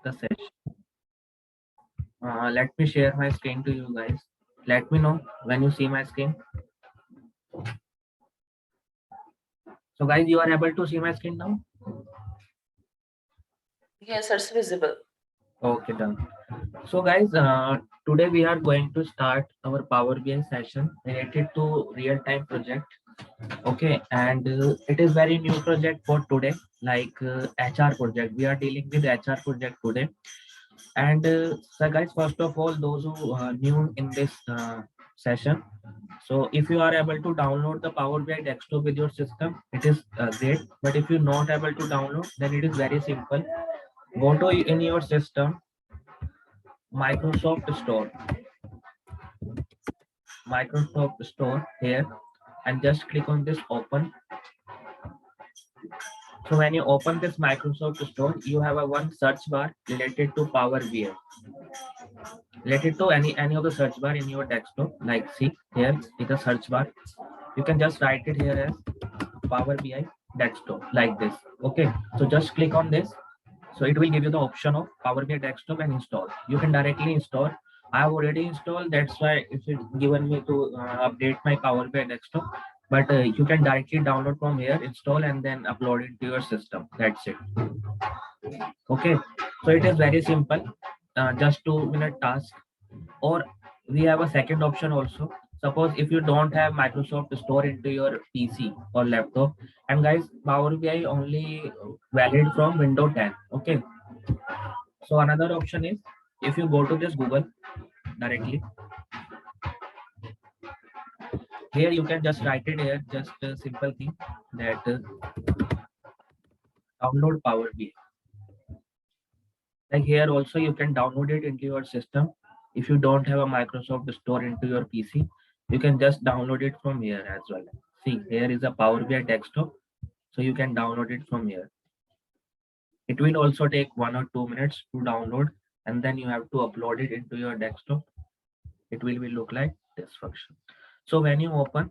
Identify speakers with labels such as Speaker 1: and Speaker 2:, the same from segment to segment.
Speaker 1: the session. Let me share my screen to you guys. Let me know when you see my screen. So guys, you are able to see my screen now?
Speaker 2: Yes, it's visible.
Speaker 1: Okay, done. So guys, today we are going to start our Power BI session related to real-time project. Okay, and it is very new project for today, like HR project. We are dealing with HR project today. And so guys, first of all, those who are new in this session, so if you are able to download the Power BI desktop with your system, it is great. But if you're not able to download, then it is very simple. Go to in your system, Microsoft Store, Microsoft Store here, and just click on this open. So when you open this Microsoft Store, you have a one search bar related to Power BI, related to any of the search bar in your desktop. Like see here is the search bar. You can just write it here as Power BI desktop like this. Okay, so just click on this. So it will give you the option of Power BI desktop and install. You can directly install. I have already installed. That's why it's given me to update my Power BI desktop. But you can directly download from here, install, and then upload it to your system. That's it. Okay. So it is very simple. Just 2 minute task. Or we have a second option also. Suppose if you don't have Microsoft Store into your PC or laptop, and guys, Power BI only valid from Windows 10. Okay. So another option is if you go to this Google directly, here you can just write it here, just a simple thing that download Power BI. Like here also you can download it into your system. If you don't have a Microsoft Store into your PC, you can just download it from here as well. See, here is a Power BI desktop, so you can download it from here. It will also take 1 or 2 minutes to download, and then you have to upload it into your desktop. It will be look like this function. So when you open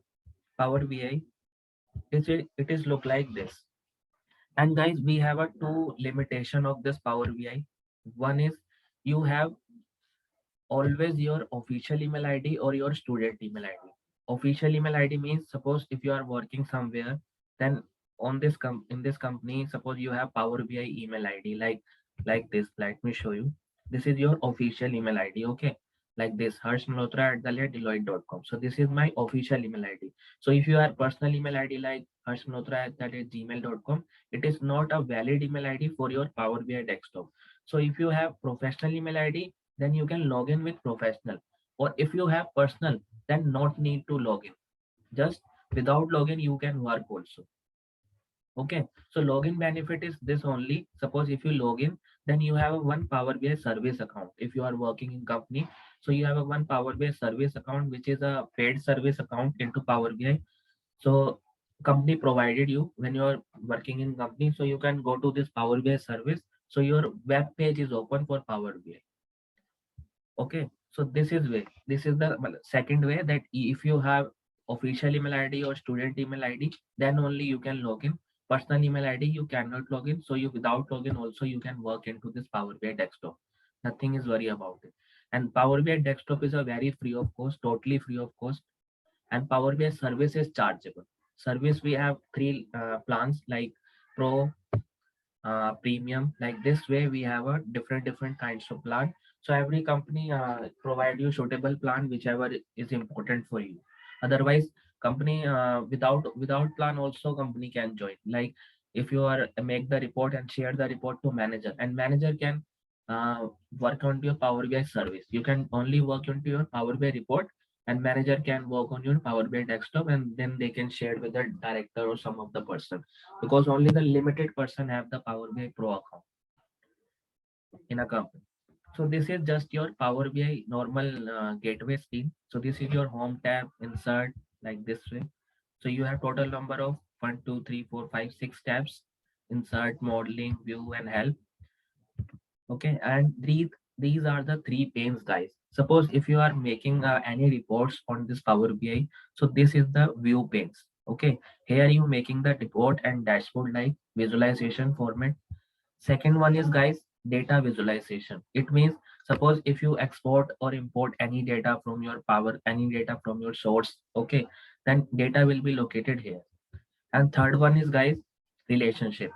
Speaker 1: Power BI, it is look like this. And guys, we have a two limitation of this Power BI. One is you have always your official email ID or your student email ID. Official email ID means suppose if you are working somewhere, then on this in this company, suppose you have Power BI email ID like this. Let me show you. This is your official email ID. Okay, like this harshmalhotra@deloitte.com. So this is my official email ID. So if you have personal email ID like harshmalhotra@gmail.com, it is not a valid email ID for your Power BI desktop. So if you have professional email ID, then you can log in with professional. Or if you have personal, then not need to log in. Just without login, you can work also. Okay. So login benefit is this only. Suppose if you log in, then you have a one Power BI service account. If you are working in company, so you have a one Power BI service account, which is a paid service account into Power BI. So company provided you when you are working in company, so you can go to this Power BI service. So your web page is open for Power BI. Okay, so this is the second way that if you have official email ID or student email ID, then only you can log in. Personal email ID you cannot log in, so you without login also you can work into this Power BI desktop. Nothing is worry about it. And Power BI desktop is a very free of cost, totally free of cost. And Power BI service is chargeable. Service we have three plans like Pro, premium. Like this way we have a different kinds of plan. So every company provide you suitable plan whichever is important for you. Otherwise company without plan also company can join. Like if you are make the report and share the report to manager, and manager can work on your Power BI service. You can only work onto your Power BI report, and manager can work on your Power BI desktop, and then they can share with the director or some of the person, because only the limited person have the Power BI Pro account in a company. So this is just your Power BI normal gateway screen. So this is your home tab, insert like this way. So you have total number of 1, 2, 3, 4, 5, 6 tabs: insert, modeling, view, and help. Okay, and these are the three panes, guys. Suppose if you are making any reports on this Power BI, so this is the view panes. Okay, here you making the report and dashboard like visualization format. Second one is, guys, data visualization. It means, suppose if you export or import any data from your power, any data from your source, okay, then data will be located here. And third one is, guys, relationship.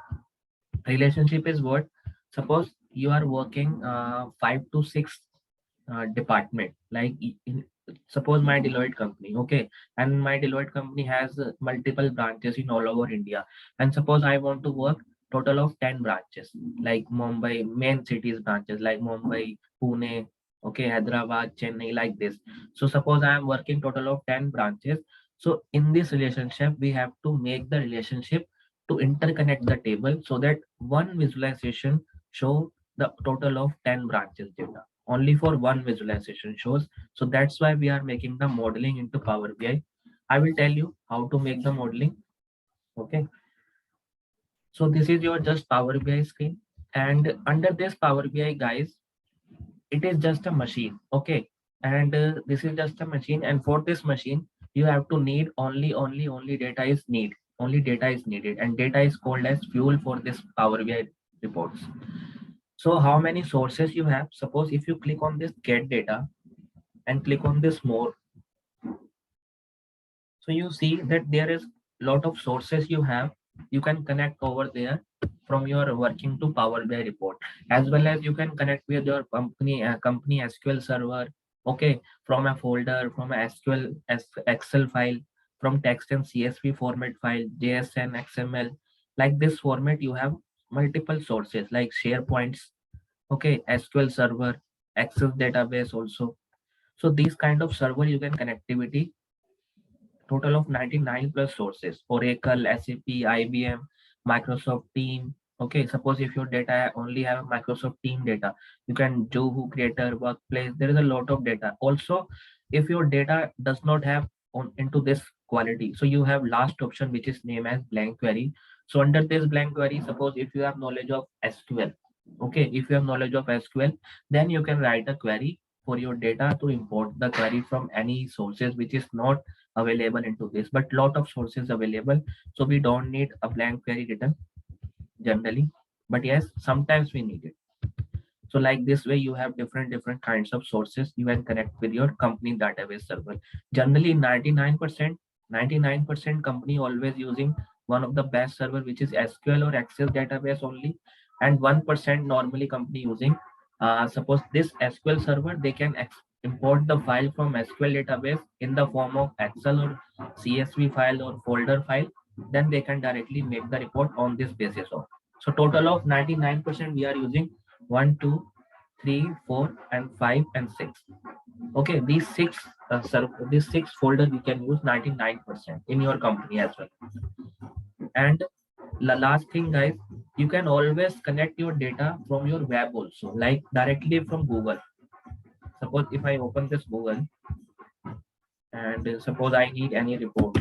Speaker 1: Relationship is what? Suppose you are working 5 to 6 department, like suppose my Deloitte company, okay, and my Deloitte company has multiple branches in all over India, and suppose I want to work total of 10 branches, like Mumbai, main cities branches like Mumbai, Pune, okay, Hyderabad, Chennai, like this. So suppose I am working total of 10 branches. So in this relationship we have to make the relationship to interconnect the table, so that one visualization show the total of 10 branches data only for one visualization shows. So that's why we are making the modeling into Power BI. I will tell you how to make the modeling. Okay. So this is your just Power BI screen. And under this Power BI, guys, it is just a machine. Okay. And this is just a machine. And for this machine, you have to need only data is need. Only data is needed. And data is called as fuel for this Power BI reports. So how many sources you have? Suppose if you click on this get data and click on this more, so you see that there is lot of sources you have. You can connect over there from your working to Power BI report, as well as you can connect with your company SQL server. Okay, from a folder, from a SQL Excel file, from text and CSV format file, JSN, XML. Like this format, you have multiple sources like SharePoints. Okay, SQL server, Access database also. So these kind of server you can connectivity, total of 99 plus sources: Oracle, SAP, IBM, Microsoft Team. Okay, suppose if your data only have Microsoft Team data, you can Johu, Creator, Workplace. There is a lot of data. Also, if your data does not have on into this quality, so you have last option which is named as blank query. So under this blank query, suppose if you have knowledge of SQL, okay, if you have knowledge of SQL, then you can write a query for your data to import the query from any sources which is not available into this, but lot of sources available. So we don't need a blank query written generally, but yes, sometimes we need it. So like this way you have different kinds of sources you can connect with your company database server. Generally 99% company always using one of the best server, which is SQL or Access database only, and 1% normally company using suppose this SQL server, they can import the file from SQL database in the form of Excel or CSV file or folder file. Then they can directly make the report on this basis of. So total of 99% we are using 1, 2, 3, 4, and 5 and 6. Okay, these six folder you can use 99% in your company as well. And the last thing, guys, you can always connect your data from your web also, like directly from Google. Suppose if I open this Google and suppose I need any report,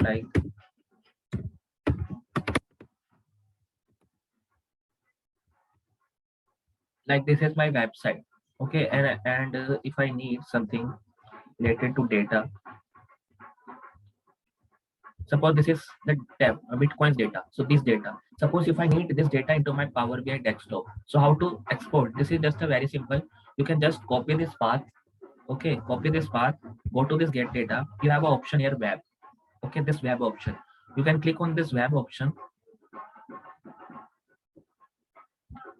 Speaker 1: like this is my website. Okay, and if I need something related to data, suppose this is the tab, Bitcoin's data. So this data. Suppose if I need this data into my Power BI desktop. So how to export? This is just a very simple. You can just copy this path. Okay, copy this path. Go to this get data. You have an option here, web. Okay, this web option. You can click on this web option,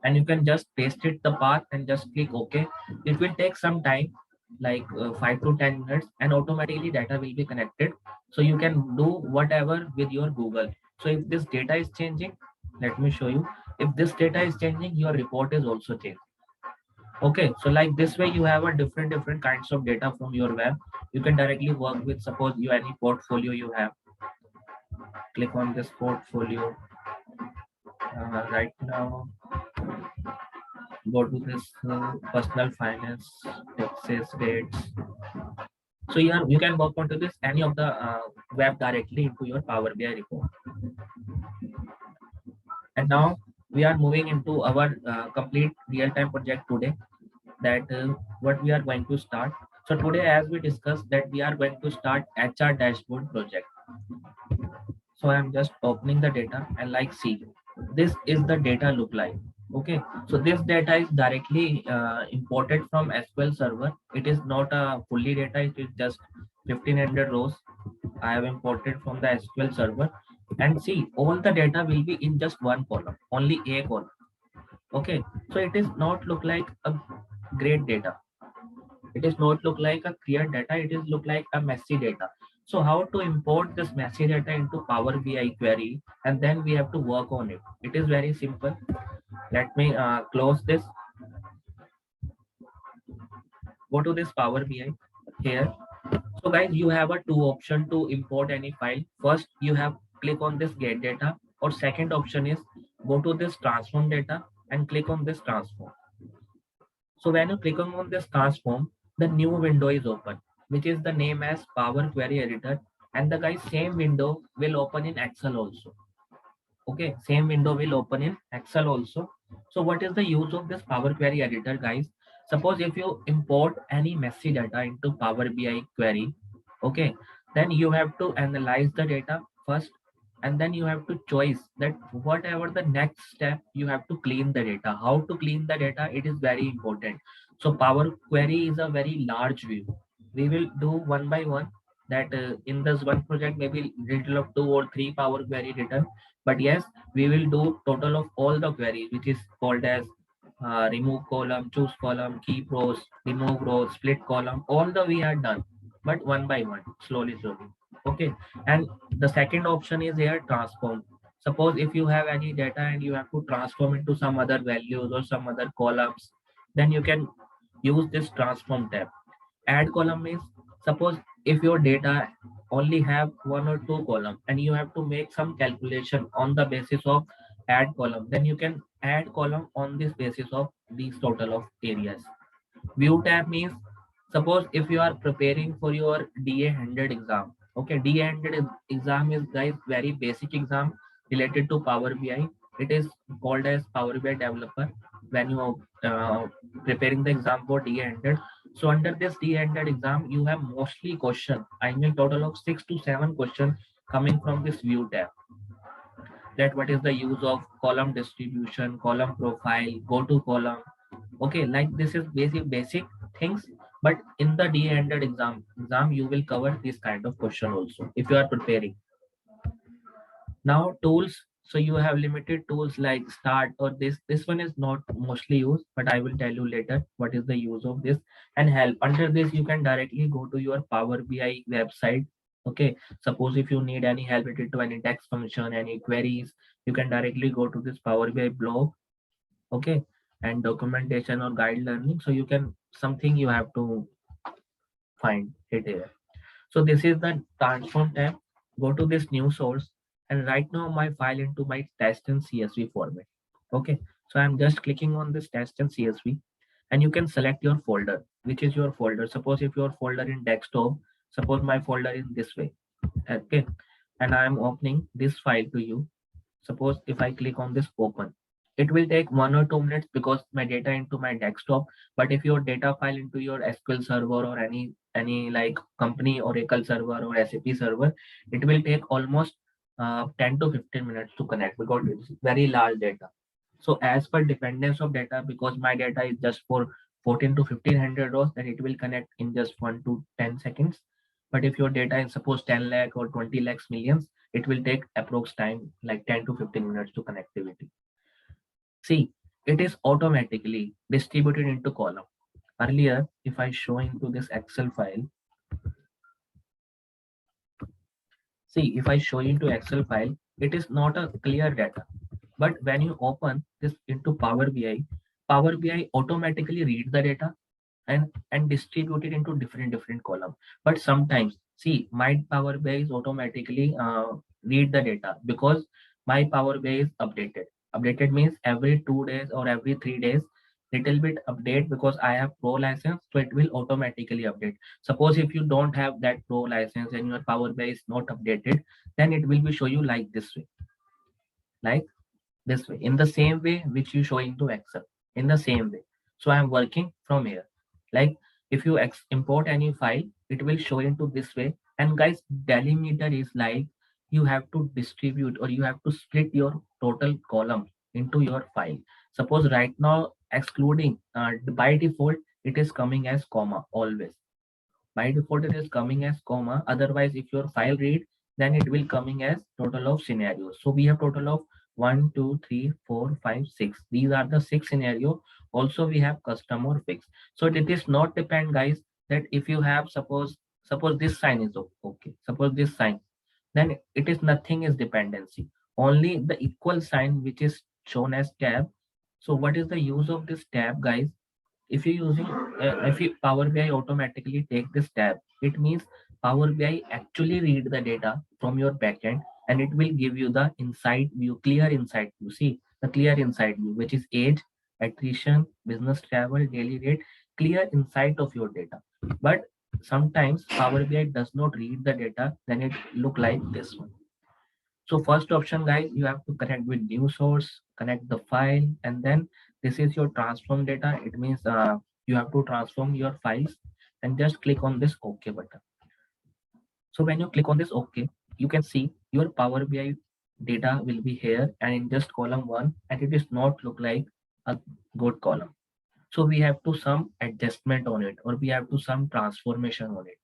Speaker 1: and you can just paste it the path and just click OK. It will take some time, like 5 to 10 minutes, and automatically data will be connected. So you can do whatever with your Google. So if this data is changing, let me show you. If this data is changing, your report is also changed. Okay, so like this way you have a different kinds of data from your web. You can directly work with, suppose you any portfolio you have, click on this portfolio. Right now go to this personal finance, taxes, rates. So you can work onto this any of the web directly into your Power BI report. And now we are moving into our complete real-time project today. That what we are going to start. So today, as we discussed, that we are going to start HR dashboard project. So I am just opening the data and like see, this is the data look like. Okay, so this data is directly imported from SQL server. It is not a fully data, it is just 1500 rows I have imported from the SQL server. And see, all the data will be in just one column, only a column. Okay, so it is not look like a great data. It is not look like a clear data, it is look like a messy data. So how to import this messy data into Power BI query, and then we have to work on it. It is very simple. Let me close this. Go to this Power BI here. So guys, you have a two option to import any file. First, you have click on this get data, or second option is go to this transform data and click on this transform. So when you click on this transform, the new window is open, which is the name as Power Query Editor, and the guys same window will open in Excel also. Okay, same window will open in Excel also. So what is the use of this Power Query Editor, guys? Suppose if you import any messy data into Power BI query, okay, then you have to analyze the data first, and then you have to choose that whatever the next step, you have to clean the data. How to clean the data, it is very important. So Power Query is a very large view. We will do one by one, that in this one project maybe little of two or three Power Query written. But yes, we will do total of all the queries, which is called as remove column, choose column, keep rows, remove rows, split column. All the we are done, but one by one, slowly, slowly. Okay, and the second option is here transform. Suppose if you have any data and you have to transform into some other values or some other columns, then you can use this transform tab. Add column is, suppose if your data only have one or two column and you have to make some calculation on the basis of add column, then you can add column on this basis of these total of areas. View tab means, suppose if you are preparing for your DA100 exam. Okay, DA100 exam is, guys, very basic exam related to Power BI. It is called as Power BI developer when you are preparing the exam for DA100. So under this DA100 exam, you have mostly question. I mean total of 6 to 7 questions coming from this view tab. That what is the use of column distribution, column profile, go to column. Okay, like this is basic things, but in the D-ended exam you will cover this kind of question also if you are preparing. Now tools, so you have limited tools like start, or this one is not mostly used, but I will tell you later what is the use of this. And help, under this you can directly go to your Power BI website. Okay, suppose if you need any help related to any text function, any queries, you can directly go to this Power BI blog. Okay, and documentation or guide learning, so you can something you have to find it here. So this is the transform tab. Go to this new source and write now my file into my test and CSV format. Okay, so I'm just clicking on this test and CSV, and you can select your folder, which is your folder. Suppose if your folder in desktop, suppose my folder is this way. Okay, and I'm opening this file to you. Suppose if I click on this open, it will take 1 or 2 minutes because my data into my desktop. But if your data file into your SQL server or any like company Oracle server or SAP server, it will take almost 10 to 15 minutes to connect because it's very large data. So as per dependence of data, because my data is just for 14 to 1500 rows, then it will connect in just 1 to 10 seconds. But if your data is suppose 10 lakh or 20 lakhs millions, it will take approx time like 10 to 15 minutes to connectivity. See, it is automatically distributed into column. Earlier, if I show into this Excel file, see, if I show into Excel file, it is not a clear data. But when you open this into Power BI, Power BI automatically read the data and distribute it into different column. But sometimes, see, my Power BI is automatically read the data because my Power BI is updated means every 2 days or every 3 days, little bit update, because I have pro license, so it will automatically update. Suppose if you don't have that pro license and your Power BI is not updated, then it will be show you like this way, like this way, in the same way which you show into Excel, in the same way. So I'm working from here. Like if you import any file, it will show into this way. And guys, delimiter is like you have to distribute or you have to split your total column into your file. Suppose right now excluding by default it is coming as comma always. By default it is coming as comma, otherwise if your file read, then it will coming as total of scenarios. So we have total of 1 2 3 4 5 6. These are the six scenario. Also we have custom or fixed. So it is not depend guys that if you have suppose this sign is okay, suppose this sign, then it is nothing is dependency, only the equal sign which is shown as tab. So what is the use of this tab guys? If you're using if you Power BI automatically take this tab, it means Power BI actually read the data from your backend, and it will give you the inside view, clear insight view. See the clear insight view, which is age, attrition, business travel, daily rate, clear insight of your data. But sometimes Power BI does not read the data, then it look like this one. So first option, guys, you have to connect with new source, connect the file, and then this is your transform data. It means you have to transform your files, and just click on this OK button. So when you click on this OK, you can see your Power BI data will be here and in just column one, and it is not look like a good column. So we have to some adjustment on it, or we have to some transformation on it.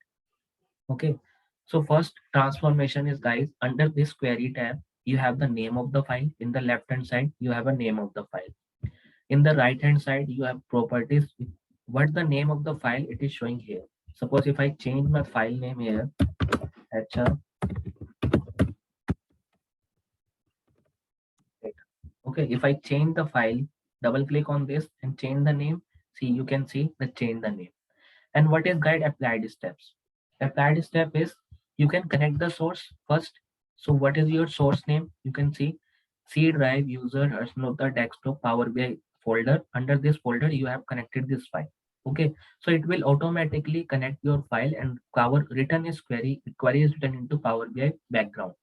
Speaker 1: Okay. So first transformation is guys, under this query tab, you have the name of the file. In the left hand side, you have a name of the file. In the right hand side, you have properties. What the name of the file it is showing here. Suppose if I change my file name here, HR. Okay, if I change the file, double click on this and change the name. See, you can see the change the name. And what is guide applied steps? Applied step is you can connect the source first. So what is your source name? You can see C drive user the desktop Power BI folder. Under this folder, you have connected this file. Okay, so it will automatically connect your file, and Power return is query is written into Power BI background.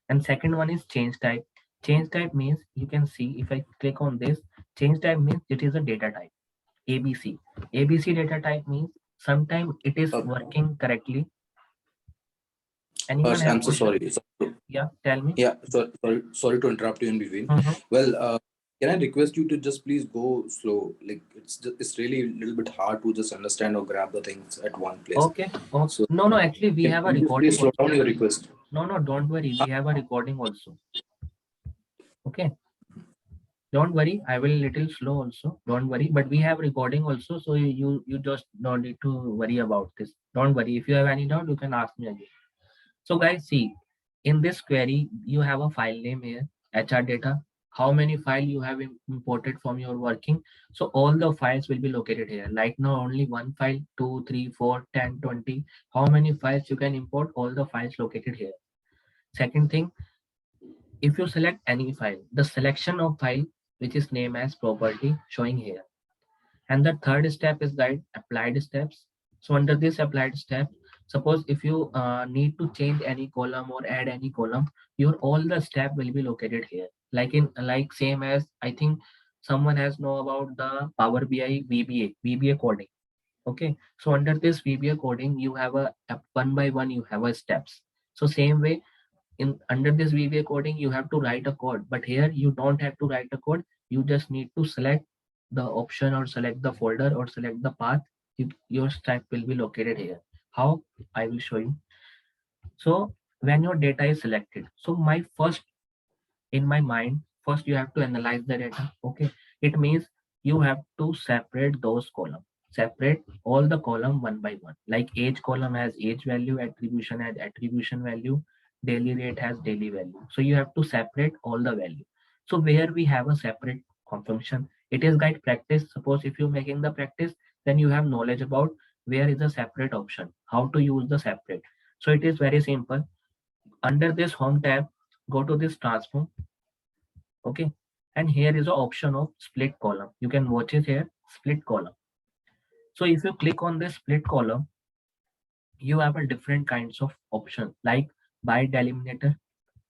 Speaker 1: And second one is change type. Change type means you can see if I click on this, change type means it is a data type. ABC. ABC data type means sometimes it is
Speaker 2: Uh,
Speaker 1: working correctly. Anyone have
Speaker 2: I'm so
Speaker 1: question?
Speaker 2: sorry.
Speaker 1: Yeah, tell me.
Speaker 2: Yeah, sorry to interrupt you in between.
Speaker 1: Mhm.
Speaker 2: Well, can I request you to just please go slow? Like it's really a little bit hard to just understand or grab the things at one place.
Speaker 1: Okay. Oh,
Speaker 2: So
Speaker 1: no, no, actually we have a
Speaker 2: can you just
Speaker 1: recording
Speaker 2: please slow
Speaker 1: also.
Speaker 2: down your request?
Speaker 1: No, no, don't worry. We have a recording also. Okay. Don't worry. I will little slow also. Don't worry. But we have recording also. So you just don't need to worry about this. Don't worry. If you have any doubt, you can ask me again. So guys, see, in this query, you have a file name here, HR data, how many file you have imported from your working. So all the files will be located here. Like now only one file, 2, 3, 4, 10, 20. How many files you can import? All the files located here. Second thing, if you select any file, the selection of file, which is named as property, showing here. And the third step is guide applied steps. So under this applied step, suppose if you need to change any column or add any column, your all the step will be located here. Like same as I think someone has know about the Power BI VBA coding. Okay, so under this VBA coding, you have a one by one you have a steps. So same way in under this VBA coding, you have to write a code, but here you don't have to write a code. You just need to select the option or select the folder or select the path. Your stack will be located here. How? I will show you. So when your data is selected, so my first in my mind, first you have to analyze the data. Okay, it means you have to separate those columns. Separate all the column one by one. Like age column has age value, attribution has attribution value, daily rate has daily value. So you have to separate all the value. So where we have a separate function, it is guide practice. Suppose if you're making the practice, then you have knowledge about where is the separate option, how to use the separate. So it is very simple. Under this home tab, go to this transform. Okay, and here is an option of split column. You can watch it here, split column. So if you click on this split column, you have a different kinds of option like by delimiter,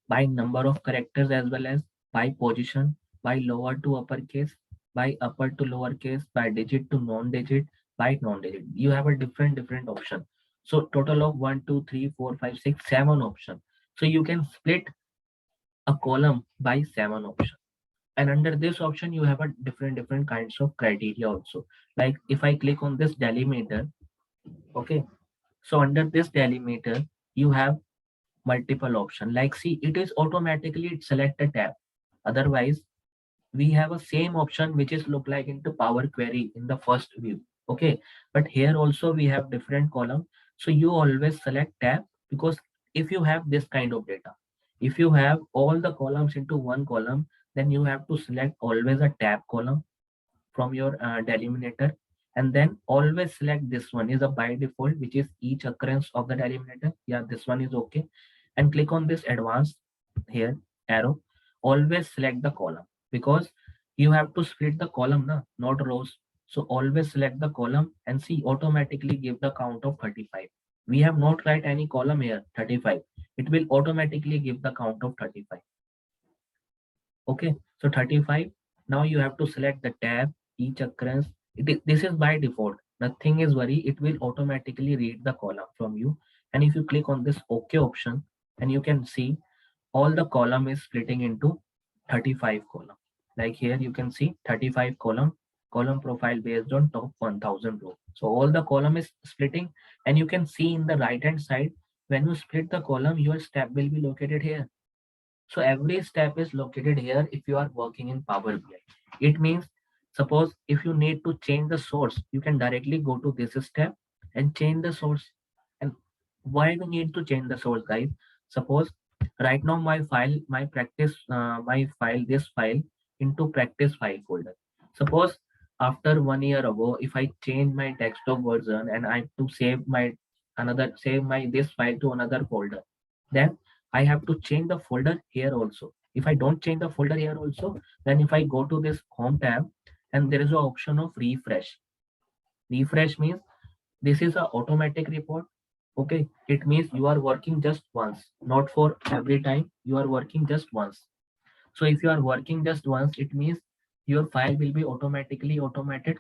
Speaker 1: by number of characters, as well as by position, by lower to uppercase, by upper to lowercase, by digit to non-digit, by non-digit. You have a different option. So total of 1 2 3 4 5 6 7 option. So you can split a column by 7 option. And under this option you have a different kinds of criteria also. Like if I click on this delimiter, okay, so under this delimiter you have multiple option. Like see, it is automatically it select a tab. Otherwise we have a same option which is look like into Power Query in the first view. Okay, but here also we have different column. So you always select tab, because if you have this kind of data, if you have all the columns into one column, then you have to select always a tab column from your delimiter, and then always select this one is a by default, which is each occurrence of the delimiter. Yeah, this one is okay. And click on this advanced here arrow. Always select the column, because you have to split the column na, not rows. So always select the column and see automatically give the count of 35. We have not write any column here 35. It will automatically give the count of 35. Okay, so 35. Now you have to select the tab, each occurrence. This is by default. Nothing is worry. It will automatically read the column from you. And if you click on this OK option, and you can see all the column is splitting into 35 column. Like here you can see 35 column profile based on top 1000 row. So all the column is splitting, and you can see in the right hand side, when you split the column, your step will be located here. So every step is located here if you are working in Power BI. It means, suppose if you need to change the source, you can directly go to this step and change the source. And why we need to change the source, guys? Suppose right now my file, my practice, my file, this file into practice file folder. Suppose after 1 year ago, if I change my desktop version and I have to save my this file to another folder, then I have to change the folder here also. If I don't change the folder here also, then if I go to this home tab, and there is an option of refresh. Refresh means this is a automatic report. Okay, it means you are working just once, not for every time. You are working just once. So if you are working just once, it means your file will be automatically automated.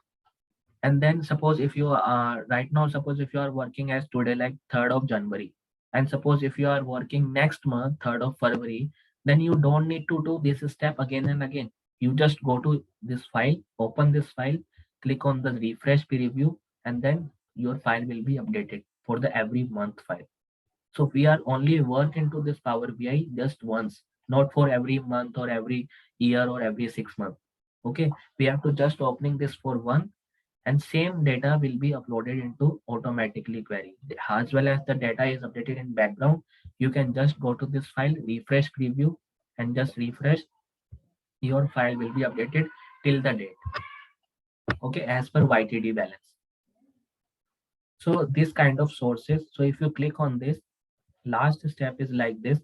Speaker 1: And then suppose if you are right now, suppose if you are working as today like 3rd of January, and suppose if you are working next month 3rd of February, then you don't need to do this step again and again. You just go to this file, open this file, click on the refresh preview, and then your file will be updated for the every month file. So we are only work into this Power BI just once, not for every month or every year or every 6 months. Okay, we have to just opening this for one, and same data will be uploaded into automatically query. As well as the data is updated in background, you can just go to this file, refresh preview, and just refresh. Your file will be updated till the date. Okay, as per YTD balance. So this kind of sources. So if you click on this, last step is like this.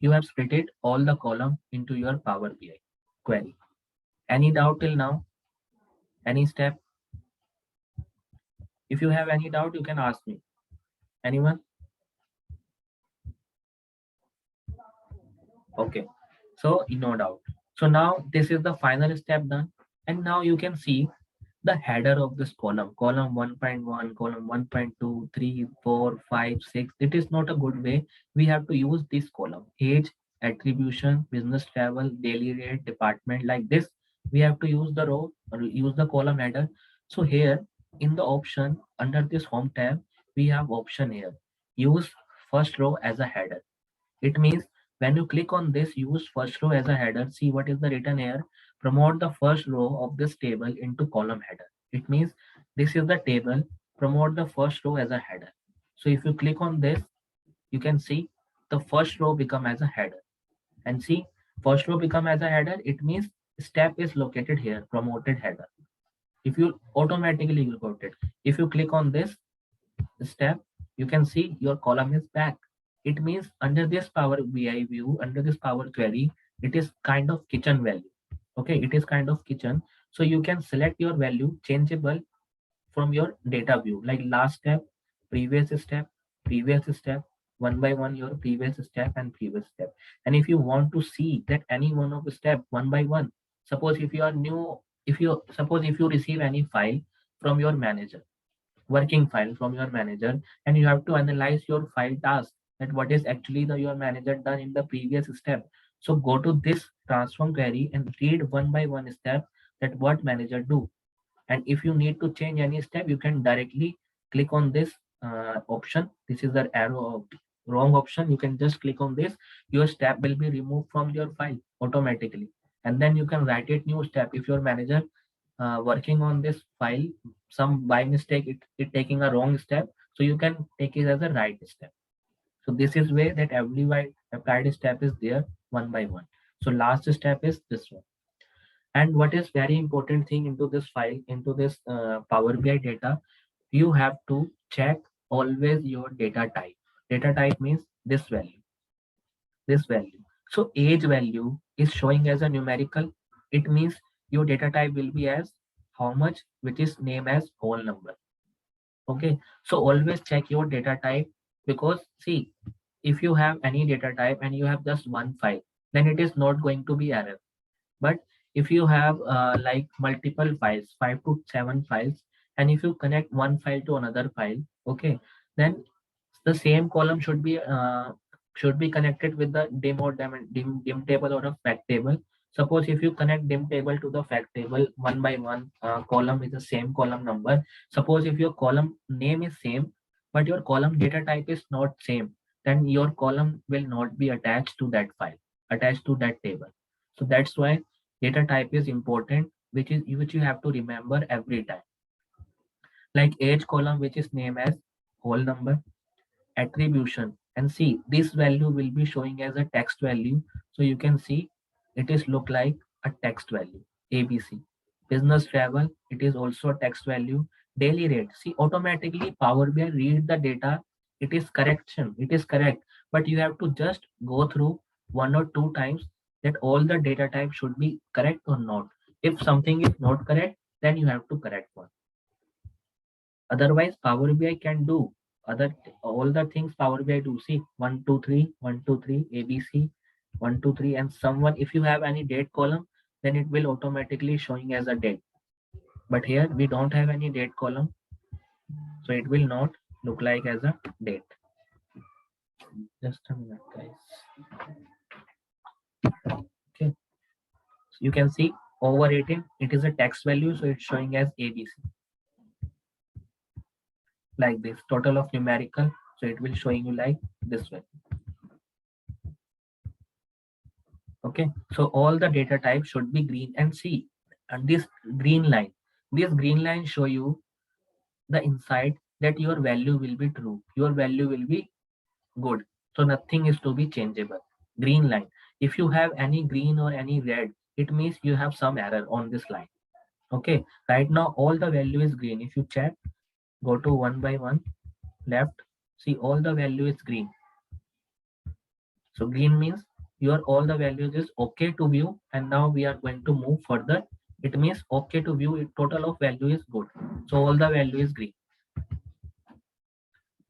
Speaker 1: You have split it all the column into your Power BI query. Any doubt till now? Any step? If you have any doubt, you can ask me. Anyone? Okay, so no doubt. So now this is the final step done. And now you can see the header of this column 1.1, column 1.2, 3, 4, 5, 6. It is not a good way. We have to use this column, age, attribution, business travel, daily rate, department, like this. We have to use the row or use the column header. So here in the option under this home tab, we have option here, use first row as a header. It means when you click on this use first row as a header, see what is the written here. Promote the first row of this table into column header. It means this is the table. Promote the first row as a header. So if you click on this, you can see the first row become as a header. And see, first row become as a header. It means step is located here, promoted header. If you automatically got it. If you click on this step, you can see your column is back. It means under this Power BI view, under this Power Query, it is kind of kitchen value. Okay, it is kind of kitchen. So you can select your value changeable from your data view, like last step, previous step, one by one your previous step and previous step. And if you want to see that any one of the step one by one, suppose if you are new, if you suppose if you receive any file from your manager, working file from your manager, and you have to analyze your file task, that what is actually the your manager done in the previous step. So go to this transform query and read one by one step that what manager do. And if you need to change any step, you can directly click on this option. This is the arrow wrong option. You can just click on this. Your step will be removed from your file automatically. And then you can write it new step. If your manager working on this file, some by mistake it taking a wrong step, so you can take it as a right step. So this is way that every applied step is there one by one. So last step is this one. And what is very important thing into this file, into this Power BI data, you have to check always your data type. Data type means this value, this value. So age value is showing as a numerical. It means your data type will be as how much, which is named as whole number. Okay. So always check your data type, because see, if you have any data type and you have just one file, then it is not going to be error. But if you have like multiple files, 5 to 7 files, and if you connect one file to another file, okay, then the same column should be connected with the dim table or a fact table. Suppose if you connect dim table to the fact table one by one, column is the same column number. Suppose if your column name is same, but your column data type is not same, then your column will not be attached to that file, attached to that table. So that's why data type is important, which you have to remember every time. Like age column, which is named as whole number, attribution, and see this value will be showing as a text value. So you can see it is look like a text value. ABC. Business travel, it is also a text value. Daily rate, see automatically Power BI read the data. It is correction, it is correct, but you have to just go through 1 or 2 times that all the data type should be correct or not. If something is not correct, then you have to correct one. Otherwise, Power BI can do all the things Power BI do. See, 1 2 3, 1 2 3, ABC, 1 2 3, and someone. If you have any date column, then it will automatically showing as a date. But here we don't have any date column, so it will not look like as a date. Just a minute, guys. Okay, so you can see over 18. It is a text value, so it's showing as ABC like this. Total of numerical, so it will showing you like this way. Okay, so all the data types should be green, and see, and this green line show you the insight that your value will be true, your value will be good, so nothing is to be changeable. Green line, if you have any green or any red, it means you have some error on this line. Okay, right now all the value is green. If you check, go to one by one left, see all the value is green. So green means your all the values is okay to view, and now we are going to move further. It means okay to view, total of value is good. So all the value is green.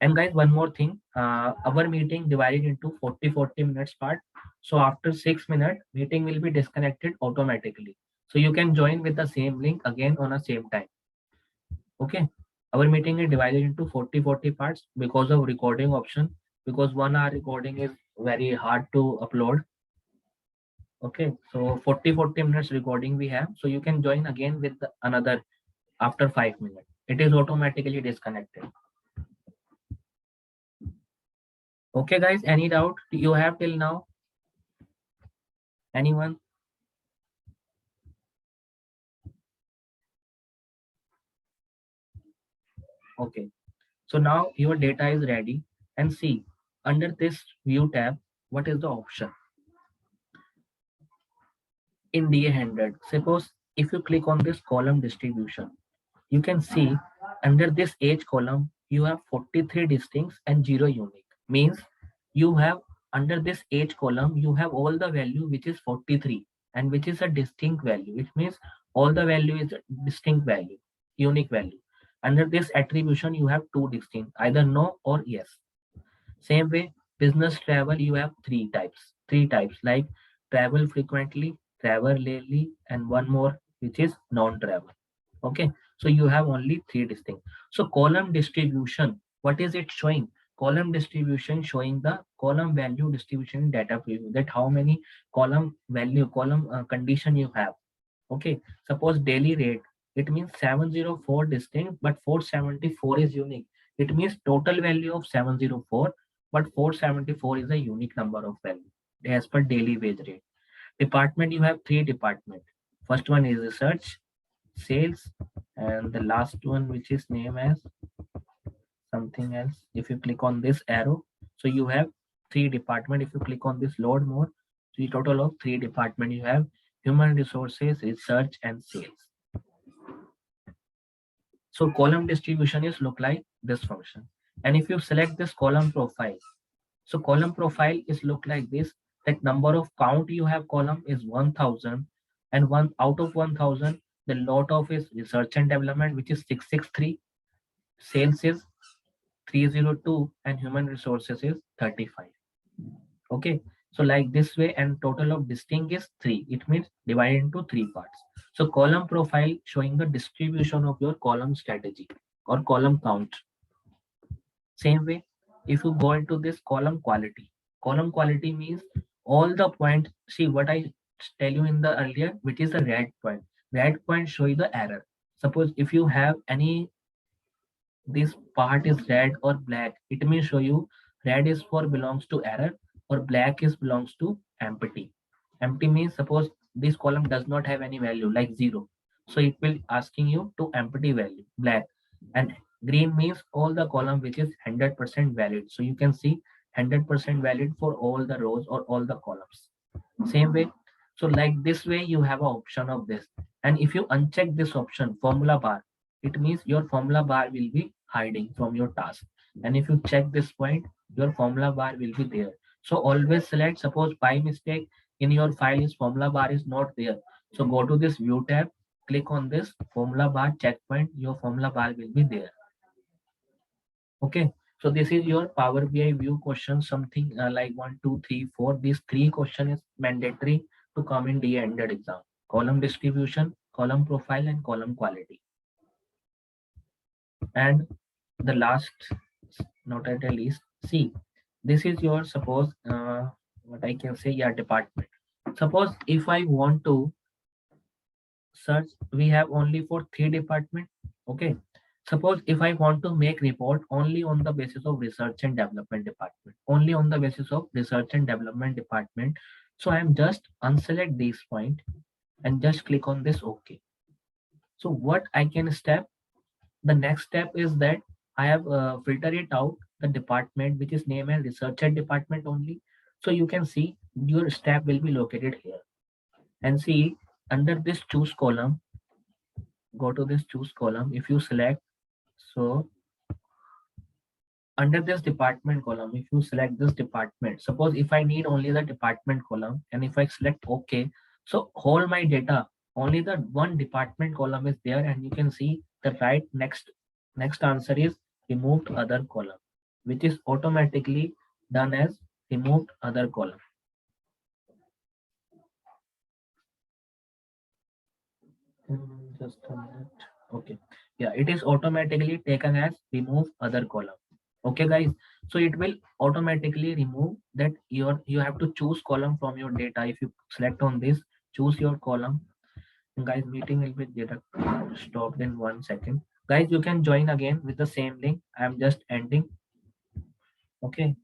Speaker 1: And guys, one more thing, our meeting divided into 40 minutes part. So after 6 minutes, meeting will be disconnected automatically. So you can join with the same link again on the same time. Okay. Our meeting is divided into 40 parts because of recording option, because 1 hour recording is very hard to upload. Okay, so 40 minutes recording we have. So you can join again with another after 5 minutes. It is automatically disconnected. Okay, guys, any doubt you have till now? Anyone? Okay, so now your data is ready, and see under this view tab, what is the option? In DA100, suppose if you click on this column distribution, you can see under this age column, you have 43 distincts and 0 unique. Means you have under this age column, you have all the value which is 43 and which is a distinct value, which means all the value is a distinct value, unique value. Under this attribution, you have two distinct, either no or yes. Same way, business travel, you have three types like travel frequently, travel rarely, and one more which is non-travel. Okay, so you have only three distinct. So column distribution, what is it showing? column distribution showing the column value distribution in data preview, that how many column value, column condition you have. Okay, suppose daily rate, it means 704 distinct, but 474 is unique. It means total value of 704, but 474 is a unique number of value as per daily wage rate. Department, you have three department. First one is research, sales, and the last one which is named as something else. If you click on this arrow, so you have three department. If you click on this load more, so the total of three department you have: human resources, research, and sales. So column distribution is look like this function. And if you select this column profile, so column profile is look like this, that number of count you have column is 1000, and one out of 1000, the lot of is research and development, which is 663, sales is 302, and human resources is 35. Okay, so like this way, and total of distinct is 3. It means divided into 3 parts. So column profile showing the distribution of your column strategy or column count. Same way, if you go into this column quality means all the points. See what I tell you in the earlier, which is the red point. Red point show you the error. Suppose if you have any, this part is red or black, it may show you red is for belongs to error, or black is belongs to empty. Empty means suppose this column does not have any value like 0, so it will asking you to empty value black. And green means all the column which is 100% valid, so you can see 100% valid for all the rows or all the columns. Same way, so like this way you have an option of this. And if you uncheck this option formula bar, it means your formula bar will be hiding from your task. And if you check this point, your formula bar will be there. So always select, suppose by mistake in your file is formula bar is not there, so go to this view tab, click on this formula bar checkpoint, your formula bar will be there. Okay, so this is your Power BI view question, something like 1, 2, 3, 4. These three question is mandatory to come in DA ended exam: column distribution, column profile, and column quality. And the last, not at the least, see, this is your suppose what I can say, yeah, department. Suppose if I want to search, we have only for three department. Okay, suppose if I want to make report only on the basis of research and development department, only on the basis of research and development department, so I am just unselect this point and just click on this OK. So what I can step, the next step is that I have filtered it out the department which is named as research and department only. So you can see your step will be located here, and see under this choose column, go to this choose column. If you select, so under this department column, if you select this department, suppose if I need only the department column, and if I select OK, so whole my data, only the one department column is there, and you can see the right next answer is removed other column, which is automatically done as removed other column. Just a minute. Okay, yeah, it is automatically taken as remove other column. Okay guys, so it will automatically remove that. You have to choose column from your data. If you select on this, choose your column. And guys, meeting will be stopped in 1 second. Guys, you can join again with the same link. I am just ending. Okay,